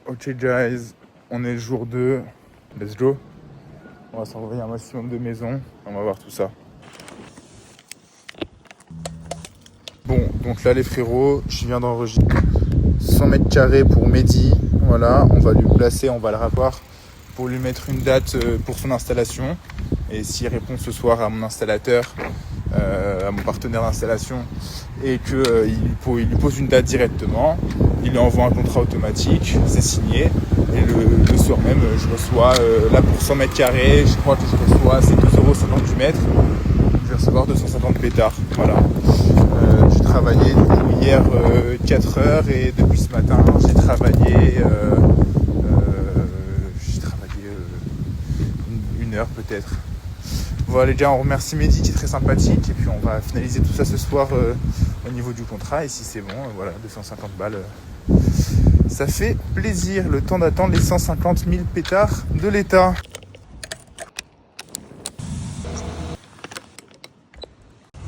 Ok guys, on est le jour 2, let's go. On va s'envoyer un maximum de maisons, on va voir tout ça. Bon, donc là les frérots, je viens d'enregistrer 100 mètres carrés pour Mehdi. Voilà, on va lui placer, on va le ravoir pour lui mettre une date pour son installation. Et s'il répond ce soir à mon installateur, à mon partenaire d'installation, et qu'il lui pose une date directement, il lui envoie un contrat automatique, c'est signé. Et le soir même, je reçois, là pour 100 mètres carrés, je crois que je reçois, c'est 2,50€ du mètre. Je vais recevoir 250 pétards, voilà. J'ai travaillé hier 4 heures et depuis ce matin, j'ai travaillé une heure peut-être. Voilà les gars, on remercie Mehdi qui est très sympathique et puis on va finaliser tout ça ce soir au niveau du contrat et si c'est bon, voilà, 250 balles. Ça fait plaisir, le temps d'attendre les 150 000 pétards de l'État.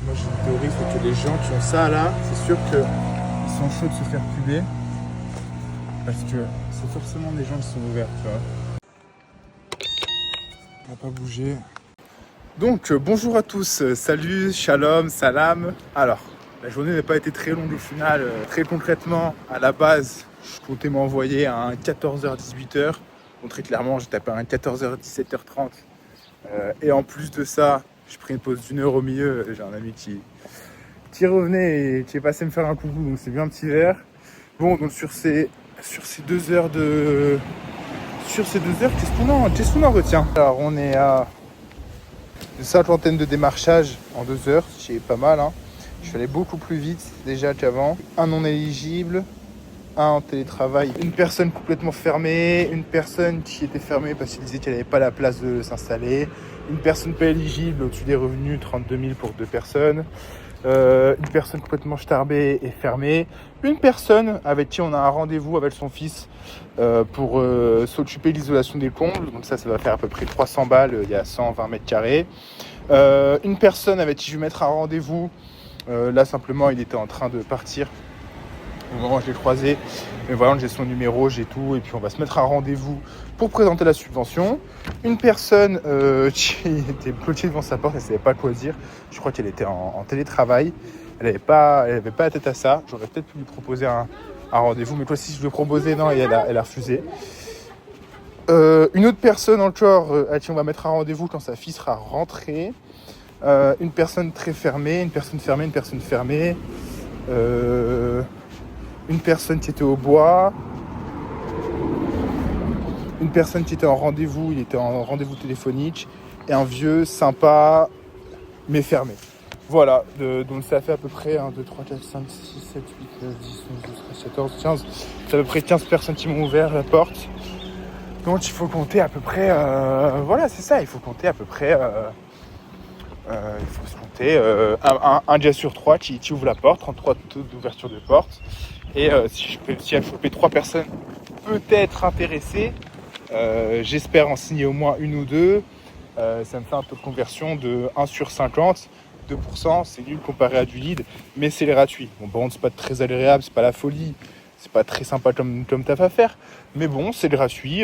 Moi j'ai une théorie, c'est que les gens qui ont ça là, c'est sûr qu'ils sont chauds de se faire puber. Parce que c'est forcément des gens qui sont ouverts, tu vois. On va pas bouger. Donc bonjour à tous, salut, shalom, salam. Alors, la journée n'a pas été très longue au final. Très concrètement, à la base, je comptais m'envoyer à un 14h-18h. Bon, très clairement, j'ai tapé un 14h-17h30. Et en plus de ça, j'ai pris une pause d'1 heure au milieu. J'ai un ami qui revenait et qui est passé me faire un coucou, donc c'est bien un petit verre. Bon, donc sur ces 2 heures qu'est-ce qu'on en retient? Alors, on est à une cinquantaine de démarchages en 2 heures, c'est pas mal, hein. Je suis allé beaucoup plus vite déjà qu'avant. Un non éligible, un en télétravail, une personne complètement fermée, une personne qui était fermée parce qu'il disait qu'elle n'avait pas la place de s'installer, une personne pas éligible au-dessus des revenus, 32 000 pour 2 personnes, une personne complètement starbée et fermée, une personne avec qui on a un rendez-vous avec son fils pour s'occuper de l'isolation des combles, donc ça va faire à peu près 300 balles, il y a 120 mètres carrés. Une personne avec qui je vais mettre un rendez-vous, là simplement il était en train de partir au moment où je l'ai croisé, mais voilà, j'ai son numéro, j'ai tout, et puis on va se mettre un rendez-vous pour présenter la subvention. Une personne qui était bloquée devant sa porte, elle ne savait pas quoi dire, je crois qu'elle était en télétravail, elle n'avait pas la tête à ça, j'aurais peut-être pu lui proposer un rendez-vous, mais toi si je lui ai proposé, non, et elle a refusé. Une autre personne encore à qui on va mettre un rendez-vous quand sa fille sera rentrée. Une personne très fermée, une personne fermée, une personne fermée. Une personne qui était au bois. Une personne qui était en rendez-vous, il était en rendez-vous téléphonique. Et un vieux sympa, mais fermé. Voilà, donc ça fait à peu près 1, 2, 3, 4, 5, 6, 7, 8, 9, 10, 11, 12, 13, 14, 15. C'est à peu près 15 personnes qui m'ont ouvert la porte. Donc il faut compter à peu près, voilà c'est ça, il faut compter à peu près, il faut se compter un gars sur 3 qui ouvre la porte, 33 taux d'ouverture de porte. Et si je peux réussir à choper 3 personnes peut-être intéressées, j'espère en signer au moins une ou deux, ça me fait un taux de conversion de 1 sur 50, 2%, c'est nul comparé à du lead, mais c'est gratuit. Bon, par contre c'est pas très agréable, c'est pas la folie. C'est pas très sympa comme taf à faire, mais bon, c'est gratuit.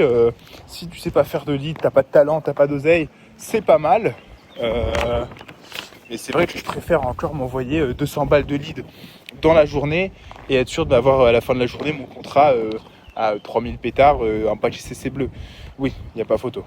Si tu sais pas faire de lead, t'as pas de talent, t'as pas d'oseille, c'est pas mal. Mais c'est vrai que je préfère encore m'envoyer 200 balles de lead dans la journée et être sûr d'avoir à la fin de la journée mon contrat à 3000 pétards, un pack CC bleu. Oui, il n'y a pas photo.